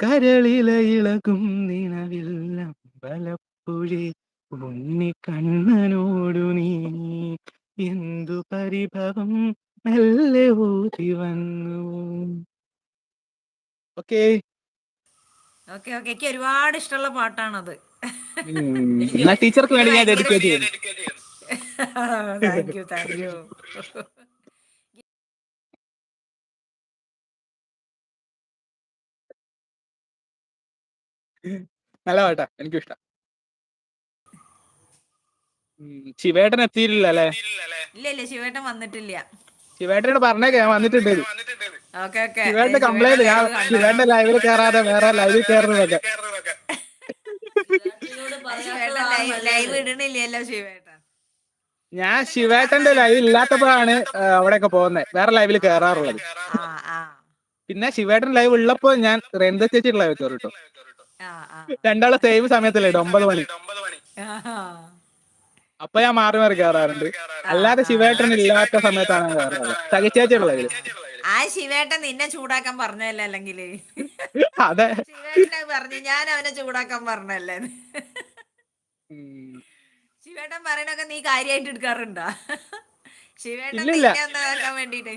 കരളിലെ ഇളകും നിലവില്ല ബലപ്പുഴി ഉണ്ണിക്കണ്ണനോടു നീ എന്തു പരിഭവം മെല്ലെ ഓടി വന്നു. ഓക്കെ ഓക്കെ ഓക്കെ, എനിക്ക് ഒരുപാട് ഇഷ്ടമുള്ള പാട്ടാണത്. എന്നാ ടീച്ചർക്ക് വേണ്ടി ഞാൻ ഭയങ്കര ഡെഡിക്കേറ്റ് ചെയ്യുന്നു. Thank you thank you. നല്ല പാട്ടാ, എനിക്കും ഇഷ്ടം. ശിവേട്ടൻ എത്തിയില്ല അല്ലേ? ഇല്ല ഇല്ല, ശിവേട്ടൻ വന്നിട്ടില്ല. ശിവേട്ടനോട് പറഞ്ഞേക്കെ ഞാൻ വന്നിട്ടുണ്ട്. ഓക്കെ ഓക്കെ, ശിവേട്ടന്റെ ശിവേട്ടൻ കംപ്ലൈന്റ് ഞാൻ ലൈവ് കണ്ടോ? ശിവേട്ടന്റെ ലൈവിൽ കയറാതെ വേറെ ലൈവിൽ കയറുന്നതൊക്കെ. ശിവേട്ടൻ ലൈവ് ഇടണില്ലല്ലോ ശിവേട്ടൻ. ഞാൻ ശിവേട്ടന്റെ ലൈവ് ഇല്ലാത്തപ്പോഴാണ് അവിടെയൊക്കെ പോകുന്നത്, വേറെ ലൈവിൽ കയറാറുള്ളത്. പിന്നെ ശിവേട്ടൻ ലൈവ് ഉള്ളപ്പോൾ ഞാൻ റെന്ത ചേച്ചിയുടെ ലൈവ് കയറും കേട്ടോ. രണ്ടാളും സെയിം സമയത്തല്ലേ ഇടും, 9 മണി. അപ്പൊ ഞാൻ മാറി മാറി കയറാറുണ്ട്. അല്ലാതെ ശിവേട്ടൻ ഇല്ലാത്ത സമയത്താണ് ഞാൻ കയറാറുള്ളത്, സഹിച്ചേച്ചിയുടെ ലൈവില്. ആ ശിവേട്ടൻ നിന്നെ ചൂടാക്കാൻ പറഞ്ഞല്ലേ? അല്ലെങ്കിൽ അതെ, ശിവേട്ടനെ പറഞ്ഞു, ഞാൻ അവനെ ചൂടാക്കാൻ പറഞ്ഞല്ലേ? ശിവേട്ടൻ പറയണൊക്കെ നീ കാര്യമായിട്ട് എടുക്കാറുണ്ടോ? ശിവേട്ടൻ നിന്നെ ഒന്നാക്കാൻ വേണ്ടിട്ട്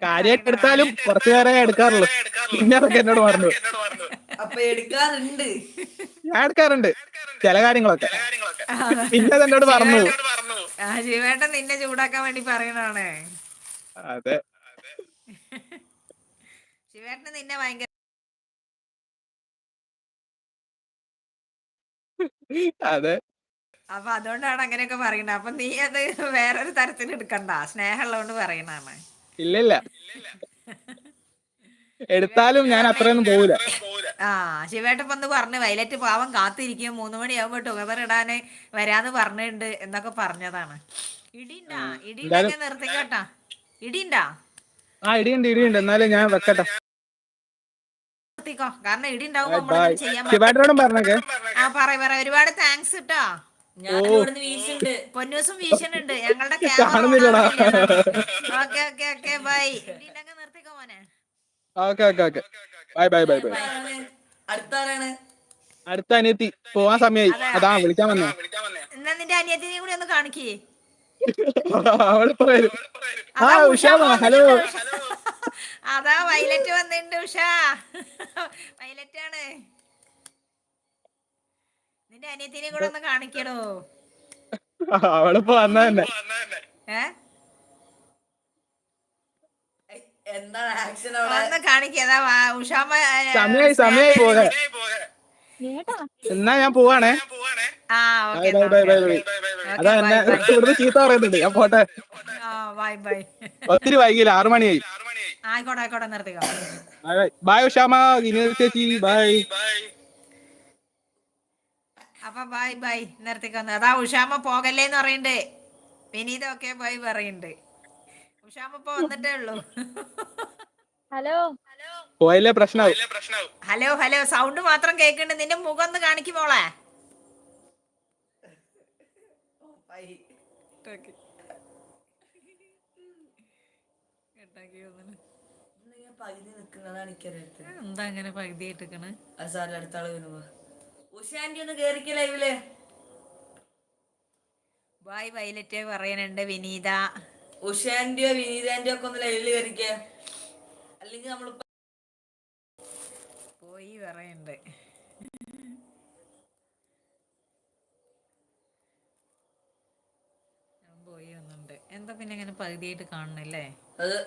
കാര്യമായിട്ട് എടുത്താലും കുറച്ചു നേരമേ എടുക്കാറുള്ളൂ. പിന്നെ അതൊക്കെ എന്നോട് പറഞ്ഞു. അപ്പൊ എടുക്കാറുണ്ട്, ഞാൻ എടുക്കാറുണ്ട് ചില കാര്യങ്ങളൊക്കെ. പിന്നെ എന്നോട് പറഞ്ഞു. ശിവേട്ടൻ നിന്നെ ചൂടാക്കാൻ വേണ്ടി പറയണാണ്. അതെ, ശിവേട്ടന് നിന്നെ ഭയങ്കര. അതെ. അപ്പൊ അതുകൊണ്ടാണ് അങ്ങനെയൊക്കെ പറയുന്നത്. അപ്പൊ നീ അത് വേറൊരു തരത്തിൽ എടുക്കണ്ട, സ്നേഹമുള്ളതുകൊണ്ട് പറയണാണ്. ഇല്ലില്ല, എടുത്താലും ഞാൻ അത്രയൊന്നും പോവില്ല. ശിവേട്ടൻ വന്ന് പറഞ്ഞു, വയലറ്റ് പാവം കാത്തിരിക്കും, 3 മണിയാകുമ്പോ ടുഗദർ ഇടാന് വരാന്ന് പറഞ്ഞിട്ടുണ്ട് എന്നൊക്കെ പറഞ്ഞതാണ്. ഇടിണ്ടാ? ഇടിണ്ടൊക്കെ നിർത്തിക്കോട്ടാ. ഇടിണ്ടാ? ഇടിയുണ്ട്. എന്നാലും ഞാൻ വെക്കട്ടെ. നിർത്തിക്കോ, കാരണം ഇടി ഉണ്ടാവുമ്പോ നമ്മളിങ്ങനെ ചെയ്യാൻ ശിവേട്ടനോടും പറഞ്ഞേക്കെ. പറ. ഒരുപാട് താങ്ക്സ് കേട്ടോ. പൊന്നൂസും വീശുന്നുണ്ട്, ഞങ്ങളുടെ ക്യാമറ ഓൺ കാണുന്നില്ലടാ. Okay okay okay, bye. നിർത്തിക്കോ മോനെ. Okay bye. അടുത്ത അനിയത്തി പോവാൻ സമയായി, അതാ വിളിക്കാൻ വന്നേ. എന്നാ നിന്റെ അനിയത്തിനെ കൂടി ഒന്ന് കാണിക്കേ. അവളിപ്പോ വരും. ഹലോ. അതാ വൈലറ്റ് വന്നിട്ടുണ്ട്. ഉഷ വൈലറ്റ് ആണ്. നിന്റെ അനിയത്തിനെ കൂടെ ഒന്ന് കാണിക്കണോ? അവളിപ്പോ വന്ന തന്നെ. എന്താണ് ആക്ഷൻ? ഒന്ന് കാണിക്കാ. ഉഷാമ്മ സമയായി പോകാൻ. എന്നാ ഞാൻ പോവാണേ. ബൈ. അതാ എന്നെ ഇവിടുന്ന് ചീത്ത പറയുന്നുണ്ട്, ഞാൻ പോട്ടെ. ബൈ. ഒത്തിരി വൈകില്ല, 6 മണിയായി. ആയിക്കോട്ടെ, നിർത്തിക്കോ. ബൈ ഉഷാമ, ചേച്ചി ബൈ. അപ്പൊ ബൈ നിർത്തിക്കോ. അതാ ഉഷാമ്മ പോകല്ലേന്ന് പറയണ്ട്. വിനീതൊക്കെ ബൈ പറയണ്ട്. ഉഷാമ്മ ഇപ്പൊ വന്നിട്ടേ ഉള്ളൂ. ഹലോ, പോയല്ലേ പ്രശ്നാവും. ഹലോ, സൗണ്ട് മാത്രം കേൾക്കണ്ട്. നിന്റെ മുഖം ഒന്ന് കാണിക്കുമോളെ. എന്താ അങ്ങനെ പകുതി ആയിട്ടിക്കണ്? അടുത്ത ആള് വരുമ്പോ ഉഷാന്റി ഒന്ന് കേറിക്ക ലൈവില്. ബൈ വൈലറ്റ് പറയാനുണ്ട് വിനീത. ഉഷാന്റിയോ വിനീതാന്റിയോ ഒക്കെ ഒന്ന് ലൈവില് കയറിക്ക, അല്ലെങ്കിൽ നമ്മൾ പോയി പറയണ്ട്. പോയി വന്നുണ്ട്. എന്താ പിന്നെ ഇങ്ങനെ പകുതിയായിട്ട് കാണണല്ലേ? അത്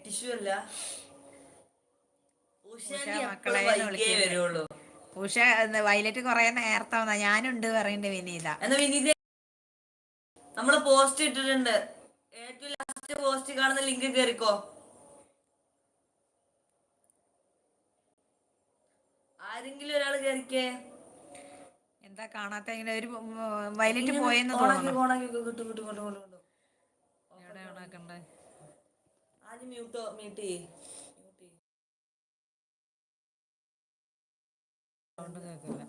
ടിഷ്യൂ അല്ല. മക്കളെ വരുള്ളൂ. ഉഷ വൈലറ്റ് കൊറേ നേരത്തെ വന്നാ. ഞാനുണ്ട് പറയണ്ട് വിനീത. എന്നാ വിനീത നമ്മള് പോസ്റ്റ് ഇട്ടിട്ടുണ്ട്, ഏറ്റവും ലാസ്റ്റ് പോസ്റ്റ് കാണുന്ന ലിങ്ക് കേറിക്കോ. ആരെങ്കിലും ഒരാള് കേറിക്കേ. എന്താ കാണാത്ത? ഇങ്ങനെ ഒരു വയലറ്റ് പോയെന്ന് തോന്നുന്നു. എവിടെ ഓണാക്കണ്ടേ? ആദ്യം മ്യൂട്ട് ചെയ്യ്. സൗണ്ട് കേൾക്കില്ല.